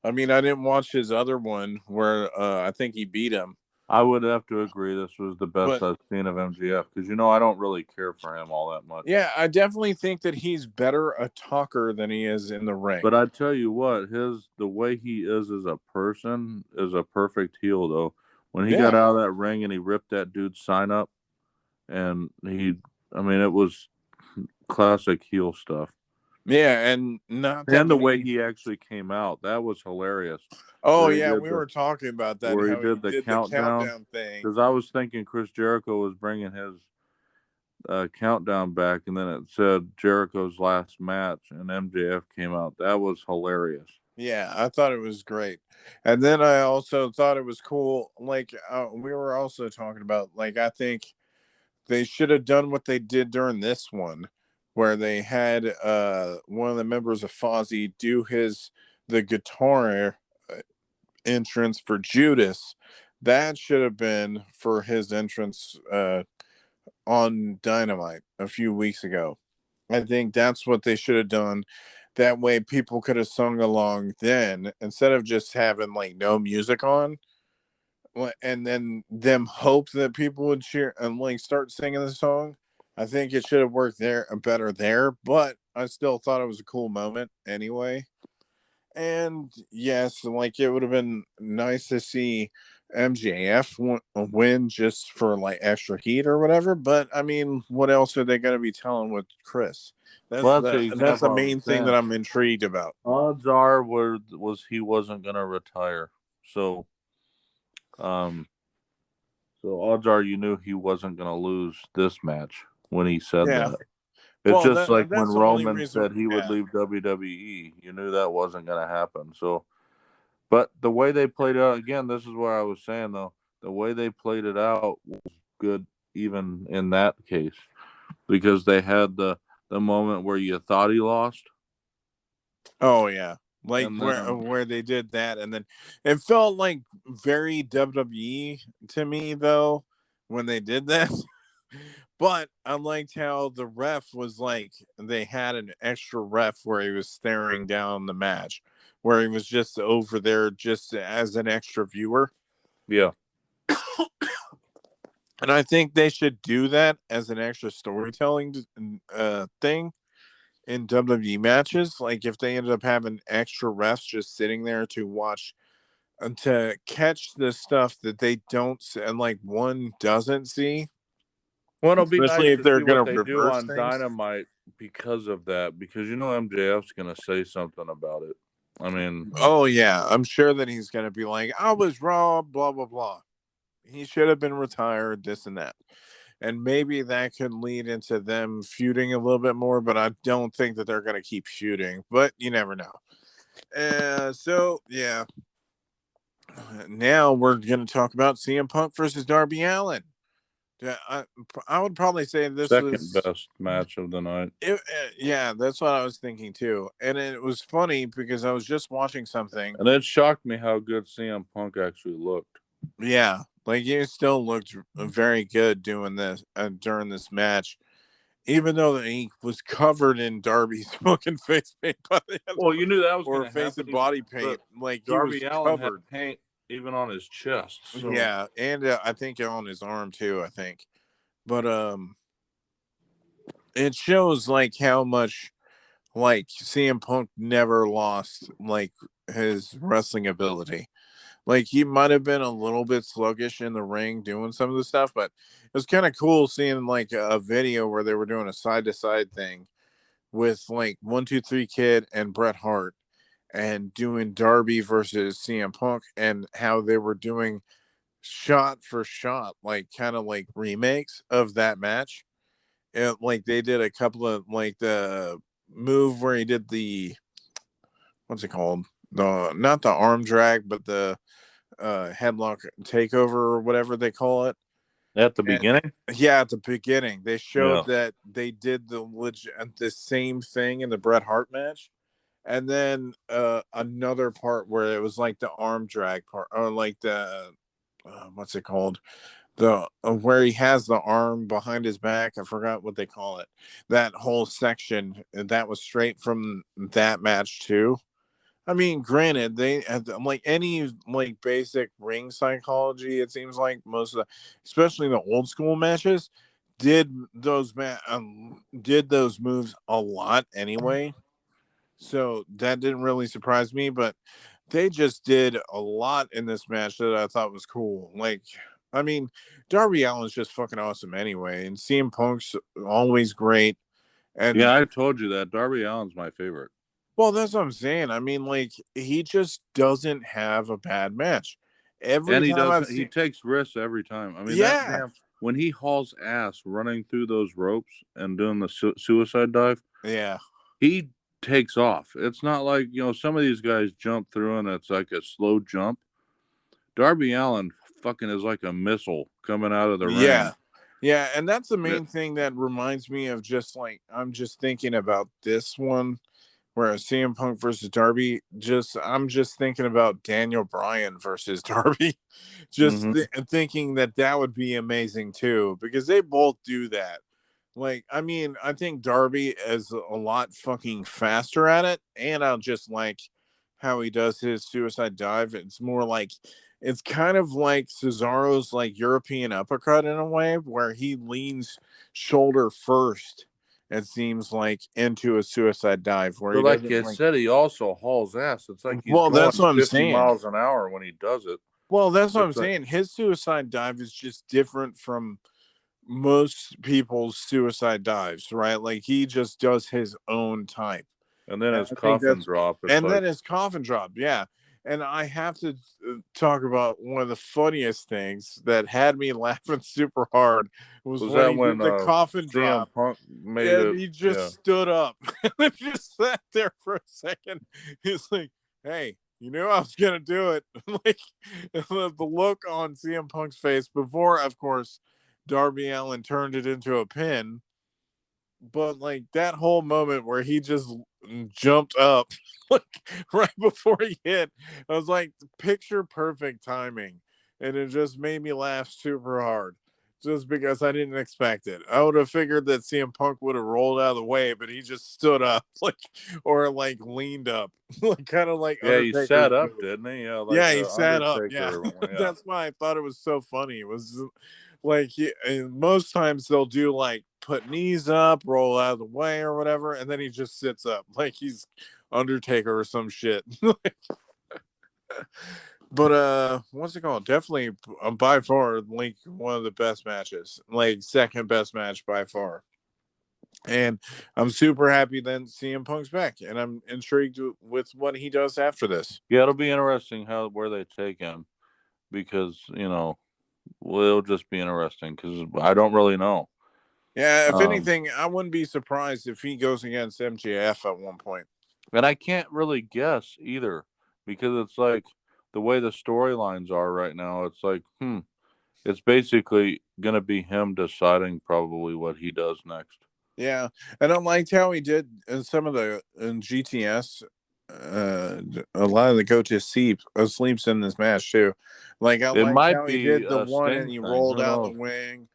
I mean, I didn't watch his other one where I think he beat him, I would have to agree. This was the best but I've seen of MGF because I don't really care for him all that much. yeah, I definitely think that he's better a talker than he is in the But ring. I tell you what, the way he is as a person is a perfect heel though. When he got Yeah, out of that ring and he ripped that dude's sign up, and I mean, it was classic heel stuff. yeah, and not that And the way many. he actually came out, that was hilarious. Oh Where he yeah, did we the were talking about that. where he How he did the did the countdown. countdown thing. Because I was thinking Chris Jericho was bringing his countdown back, and then it said Jericho's last match, and MJF came out. That was hilarious. Yeah, I thought it was great. And then I also thought it was cool. Like, we were also talking about, like, I think they should have done what they did during this one, where they had one of the members of Fozzy do the guitar entrance for Judas. That should have been for his entrance on Dynamite a few weeks ago. I think that's what they should have done. That way, people could have sung along then instead of just having like no music on, and then them hope that people would cheer and like start singing the song. I think it should have worked there better there, but I still thought it was a cool moment anyway. And yes, like it would have been nice to see MJF win just for like extra heat or whatever. But I mean, what else are they going to be telling with Chris? Well, that's the That's the example I was main thing that saying. I'm intrigued about. Odds are he wasn't gonna retire. So um odds are you knew he wasn't gonna lose this match when he said Yeah. that. It's Well, just like when that's the only Roman reason. said he would Yeah. leave WWE, you knew that wasn't gonna happen. So but the way they played it out again, this is what I was saying though. The way they played it out was good even in that case. Because they had the moment where you thought he lost. Oh yeah. Like And then where they did that, and then it felt like very WWE to me though when they did that. But I liked how the ref was like they had an extra ref where he was staring down the match, where he was just over there just as an extra viewer. yeah. And I think they should do that as an extra storytelling thing in WWE matches. Like if they ended up having extra refs just sitting there to watch to catch the stuff that they don't and like one doesn't see. Well, it'll be Especially nice if to they're see what gonna they do reverse on things. Dynamite because of that. Because MJF's gonna say something about it. I mean, oh yeah, I'm sure that he's gonna be like, I was wrong, blah blah blah. He should have been retired, this and that. And maybe that could lead into them feuding a little bit more, but I don't think that they're gonna keep feuding. But you never know. So yeah. Now we're gonna talk about CM Punk versus Darby Allin. Yeah, I would probably say this second was best match of the night. yeah, that's what I was thinking too. And it was funny because I was just watching something. And it shocked me how good CM Punk actually looked. Yeah, like he still looked very good doing this during this match, even though he was covered in Darby's fucking face paint by the end. Well, you knew that was going Or to face happen. and body paint. Like he was Darby Allin had covered. paint even on his chest. So. Yeah, and I think on his arm too. I think, but it shows like how much like CM Punk never lost like his wrestling ability. Like he might have been a little bit sluggish in the ring doing some of the stuff, but it was kind of cool seeing like a video where they were doing a side to side thing with like 1-2-3 Kid and Bret Hart and doing Darby versus CM Punk and how they were doing shot for shot, like kind of like remakes of that match. And like they did a couple of like the move where he did the what's it called? The not the arm drag, but the headlock takeover or whatever they call it. At the And, beginning? yeah, at the beginning, they showed that they did the same thing in the Bret Hart match. And then another part where it was like the arm drag part, or like the what's it called? The where he has the arm behind his back. I forgot what they call it. That whole section that was straight from that match too. I mean, granted, they like any like basic ring psychology. It seems like most of the, especially the old school matches, did those moves a lot anyway. So that didn't really surprise me, but they just did a lot in this match that I thought was cool. Like, I mean, Darby Allin's just fucking awesome anyway, and CM Punk's always great. And yeah, I told you that Darby Allin's my favorite. well, that's what I'm saying. I mean, like he just doesn't have a bad match. Every And he time I've doesn't. He seen, takes risks every time. I mean, that yeah, damn when he hauls ass running through those ropes and doing the suicide dive, yeah, he takes off. It's not like some of these guys jump through and it's like a slow jump. Darby Allin fucking is like a missile coming out of the ring. yeah, and that's the main thing that reminds me of just like I'm just thinking about this one. Whereas CM Punk versus Darby, I'm just thinking about Daniel Bryan versus Darby, just thinking that would be amazing too, because they both do that. Like, I mean, I think Darby is a lot fucking faster at it, and I just like how he does his suicide dive. It's more like it's kind of like Cesaro's like European uppercut in a way, where he leans shoulder first. It seems like into a suicide dive where But he like doesn't I like. said, he also hauls ass. It's like he's Well, that's going what I'm 50 saying. miles an hour when he does it. Well, that's what I'm It's like, saying. His suicide dive is just different from most people's suicide dives, right? Like he just does his own type. and then And his I think coffin that's drop. It's and like, then his coffin drop, yeah. And I have to talk about one of the funniest things that had me laughing super hard was when that he when did the coffin CM drop Punk made and it? he just Yeah. stood up and just sat there for a second. He's like, "Hey, you knew I was gonna do it." Like the look on CM Punk's face before, of course, Darby Allin turned it into a pin. But like that whole moment where he just jumped up like right before he hit, I was like, picture perfect timing. And it just made me laugh super hard. Just because I didn't expect it. I would have figured that CM Punk would have rolled out of the way, but he just stood up like or like leaned up. Like kind of like Yeah, he Undertaker's sat up, move. didn't he? Yeah, like Yeah, he sat up. Yeah. Undertaker. Yeah. That's why I thought it was so funny. It was like and most times they'll do like put knees up, roll out of the way or whatever, and then he just sits up like he's Undertaker or some shit. But what's it called? Definitely by far like one of the best matches, like second best match by far. And I'm super happy then CM Punk's back, and I'm intrigued with what he does after this. Yeah, it'll be interesting where they take him because well, it'll just be interesting because I don't really know. Yeah, if Um, anything, I wouldn't be surprised if he goes against MJF at one point. and I can't really guess either because it's like the way the storylines are right now. It's like, it's basically gonna be him deciding probably what he does next. Yeah, and I liked how he did in some of the in GTS. A lot of the coaches sleeps in this match too. Like I It liked might how he be did the a one and Sting he thing. rolled Who out the knows? wing.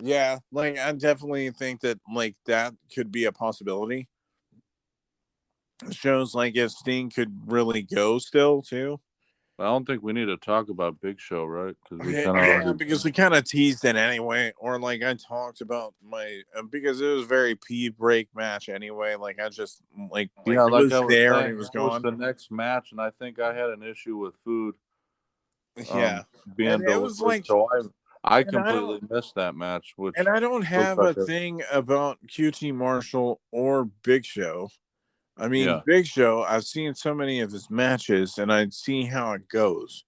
Yeah, like I definitely think that like that could be a possibility. It shows like if Sting could really go still too. I don't think we need to talk about Big Show, right? Because we kind of Yeah, already. because we kind of teased it anyway, or like I talked about my because it was a very pee break match anyway. Like I just like Yeah, it like I was was there and he saying, was that was gone. the next match, and I think I had an issue with food Yeah, and being it was delivered, like, so I and I don't, completely missed that match, and which I don't looks have like a thing about QT Marshall or Big Show. I mean, yeah, Big Show, I've seen so many of his matches, and I see how it goes.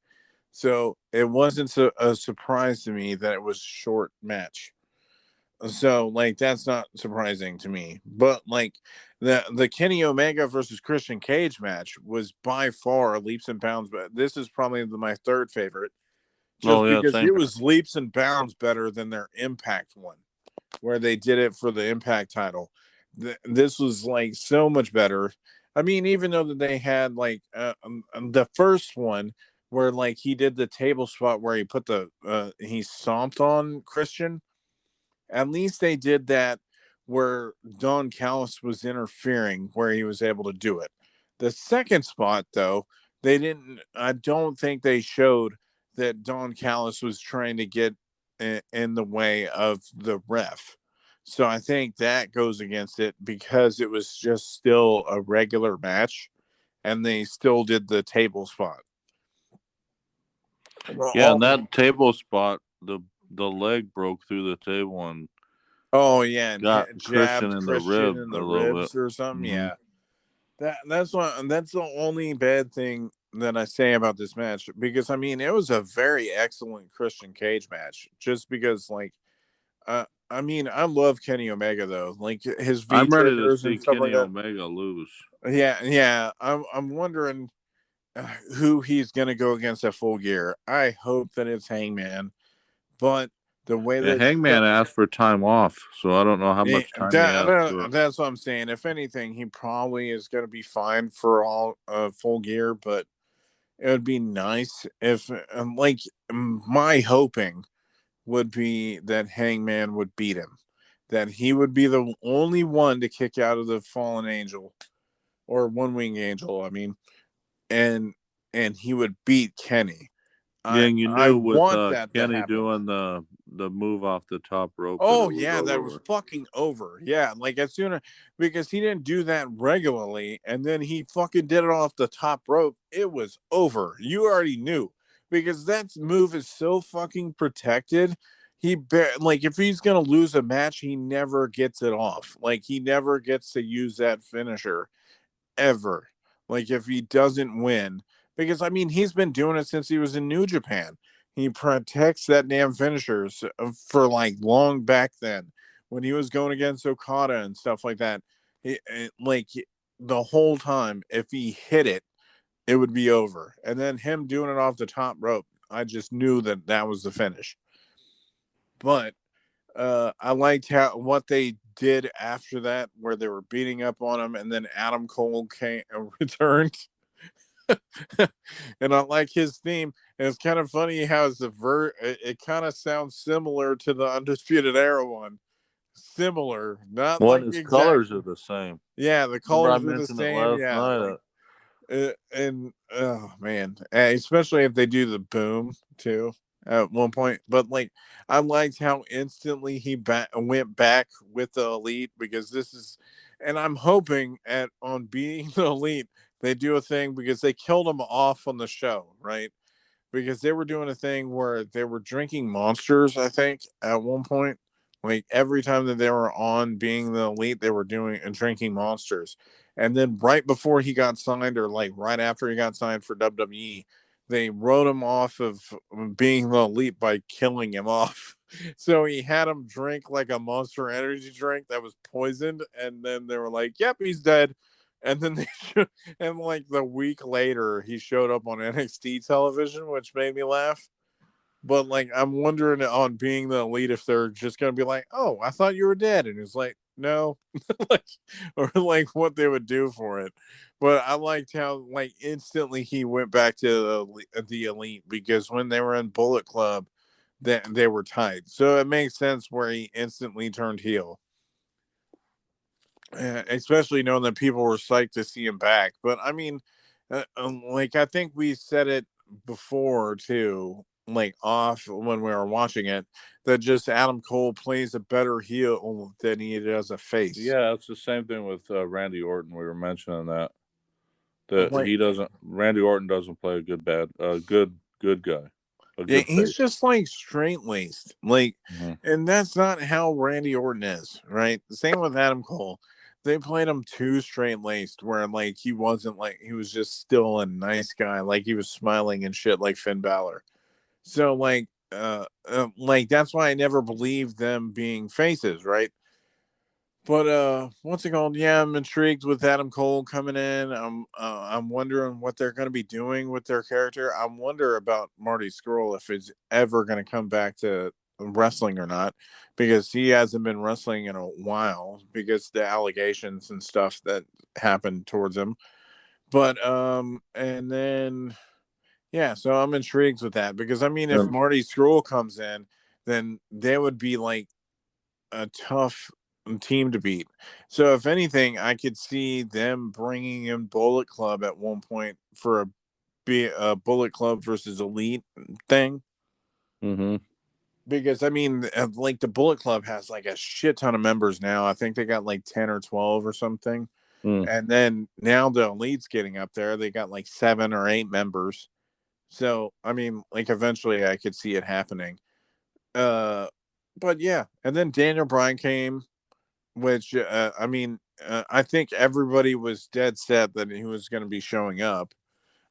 So it wasn't a surprise to me that it was a short match. So like that's not surprising to me. But like the Kenny Omega versus Christian Cage match was by far leaps and bounds. But this is probably my third favorite, oh just yeah, because same it here. was leaps and bounds better than their Impact one, where they did it for the Impact title. This was like so much better. I mean, even though that they had like the first one where like he did the table spot where he put the he stomped on Christian. At least they did that where Don Callis was interfering, where he was able to do it. The second spot, though, they didn't. I don't think they showed that Don Callis was trying to get in the way of the ref. So I think that goes against it because it was just still a regular match, and they still did the table spot. Yeah, and Well, that table spot, the leg broke through the table and oh yeah, and got Christian jabbed in the Christian rib in a the little bit. ribs or something. Hmm. Yeah, that's the only bad thing that I say about this match because I mean it was a very excellent Christian Cage match. Just because like I mean I love Kenny Omega though, like his V I'm ready to triggers see and stuff like Kenny that. Omega lose. Yeah. I'm wondering who he's gonna go against at Full Gear. I hope that it's Hangman, but the way Yeah, that Hangman asked for time off, so I don't know how much time he has for. that's what I'm saying. If anything, he probably is going to be fine for all Full Gear, but it would be nice if, like, my hoping would be that Hangman would beat him, that he would be the only one to kick out of the Fallen Angel or One Wing Angel. I mean, and he would beat Kenny. Yeah, and you I knew with want that to Kenny happen. doing the move off the top rope that Oh it was yeah, that over was with. fucking over. Yeah, like as soon as because he didn't do that regularly, and then he fucking did it off the top rope. It was over. You already knew because that move is so fucking protected. Like if he's gonna lose a match, he never gets it off. Like he never gets to use that finisher ever. Like if he doesn't win, because I mean he's been doing it since he was in New Japan. He protects that damn finishers for like long back then when he was going against Okada and stuff like that. Like the whole time, if he hit it, it would be over. And then him doing it off the top rope, I just knew that that was the finish. But I liked how what they did after that, where they were beating up on him, and then Adam Cole came returned, and I like his theme. And it's kind of funny how it's it kind of sounds similar to the Undisputed Era one. Similar, not One, like his exact. colors are the same. Yeah, the Remember I colors are the mentioned it same. last Yeah, night. like and oh man, especially if they do the boom too at one point. But like, I liked how instantly he went back with the elite because this is, and I'm hoping on beating the elite they do a thing because they killed him off on the show, right? because they were doing a thing where they were drinking monsters, I think, at one point. Like every time that they were on being the elite, they were doing and drinking monsters. And then right before he got signed, or like right after he got signed for WWE, they wrote him off of being the elite by killing him off. So he had him drink like a Monster Energy drink that was poisoned, and then they were like, "Yep, he's dead." And then and like the week later, he showed up on NXT television, which made me laugh. But like, I'm wondering on being the elite if they're just gonna be like, "Oh, I thought you were dead," and it's like, "No," like, or like what they would do for it. But I liked how like instantly he went back to the elite, because when they were in Bullet Club, that they were tight. So it makes sense where he instantly turned heel, especially knowing that people were psyched to see him back. But I mean, like I think we said it before too, like off when we were watching it, that just Adam Cole plays a better heel than he does a face. Yeah, it's the same thing with Randy Orton. We were mentioning that Like, he doesn't. Randy Orton doesn't play a good guy, a yeah, good he's face. just like straight laced, like, Mm-hmm. and that's not how Randy Orton is, right? The same with Adam Cole. They played him too straight laced, where like he wasn't, like he was just still a nice guy, like he was smiling and shit, like Finn Balor. So like that's why I never believed them being faces, right? But what's it called? Yeah, I'm intrigued with Adam Cole coming in. I'm wondering what they're going to be doing with their character. I wonder about Marty Scurll, if he's ever going to come back to wrestling or not, because he hasn't been wrestling in a while because the allegations and stuff that happened towards him. But and then yeah, so I'm intrigued with that, because I mean, if And Marty Scurll comes in, then they would be like a tough team to beat. So if anything, I could see them bringing in Bullet Club at one point for a Bullet Club versus Elite thing. mm-hmm. Because I mean, like the Bullet Club has like a shit ton of members now. I think they got like 10 or 12 or something. Mm. And then now the Elite's getting up there. They got like 7 or 8 members. So I mean, like eventually I could see it happening. Uh but yeah, and then Daniel Bryan came, which I mean, I think everybody was dead set that he was going to be showing up.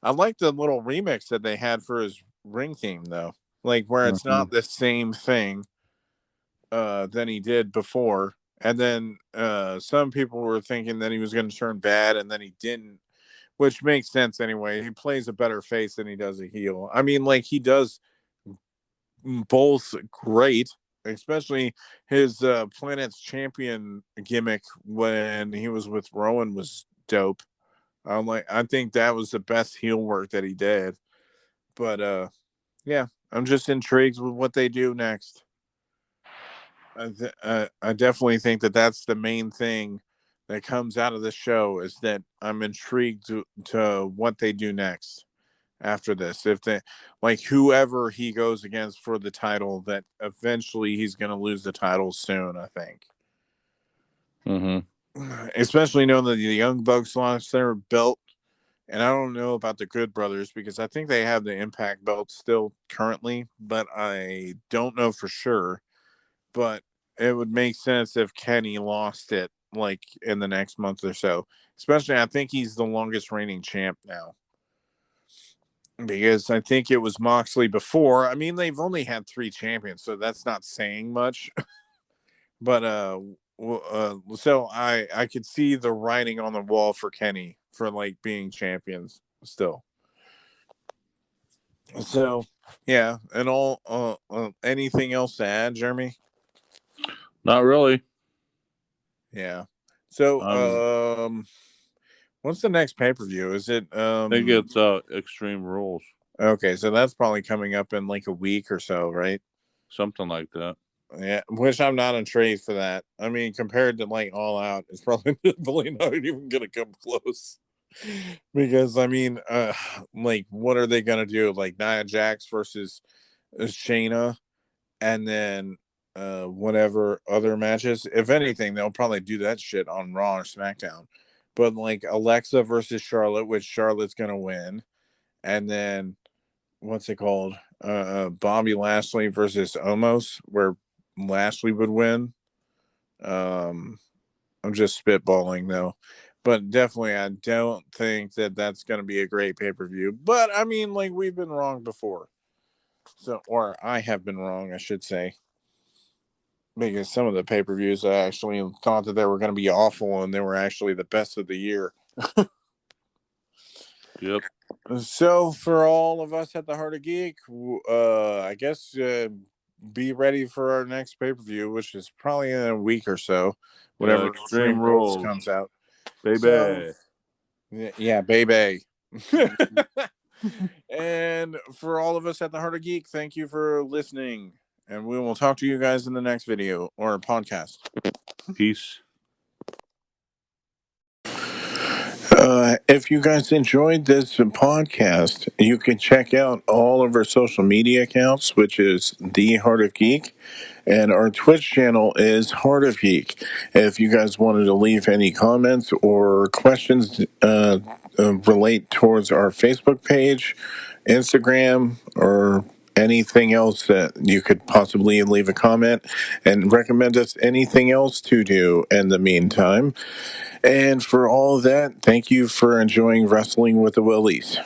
I like the little remix that they had for his ring theme, though, like where it's Mm-hmm. not the same thing than he did before. And then some people were thinking that he was going to turn bad, and then he didn't, which makes sense anyway. He plays a better face than he does a heel. I mean, like he does both great, especially his Planet's Champion gimmick when he was with Rowan was dope. I think that was the best heel work that he did. But yeah, I'm just intrigued with what they do next. I definitely think that that's the main thing that comes out of the show, is that I'm intrigued to what they do next after this. If they, like, whoever he goes against for the title, that eventually he's going to lose the title soon, I think. Mm-hmm. Especially knowing that the Young Bucks lost their belt. And I don't know about the Good Brothers, because I think they have the Impact belt still currently, but I don't know for sure. But it would make sense if Kenny lost it like in the next month or so. Especially, I think he's the longest reigning champ now, because I think it was Moxley before. I mean, they've only had 3 champions, so that's not saying much. But so I could see the writing on the wall for Kenny for like being champions still. So yeah, and all anything else to add, Jeremy? Not really. Yeah. So Um, what's the next pay-per-view? Is it I think it's Extreme Rules, okay, so that's probably coming up in like a week or so, right? something like that. Yeah, which I'm not intrigued for that. I mean, compared to like All Out, it's probably really not even gonna come close. Because I mean, like what are they gonna do? Like Nia Jax versus Shayna, and then whatever other matches. If anything, they'll probably do that shit on Raw or SmackDown. But like Alexa versus Charlotte, which Charlotte's gonna win, and then what's it called? Bobby Lashley versus Omos, where Lashley would win. I'm just spitballing though, but definitely I don't think that that's going to be a great pay-per-view. But I mean, like, we've been wrong before, so, or I have been wrong, I should say, because some of the pay-per-views I actually thought that they were going to be awful, and they were actually the best of the year. Yep. So for all of us at the Heart of Geek, I guess be ready for our next pay-per-view, which is probably in a week or so, whenever Extreme Rules Rules comes out. baby. So, yeah, baby. And for all of us at the Heart of Geek, thank you for listening, and we will talk to you guys in the next video or podcast. Peace. If you guys enjoyed this podcast, you can check out all of our social media accounts, which is The Heart of Geek, and our Twitch channel is Heart of Geek. If you guys wanted to leave any comments or questions relate towards our Facebook page, Instagram, or anything else that you could possibly leave a comment and recommend us anything else to do in the meantime. And for all of that, thank you for enjoying Wrestling with the Willeys.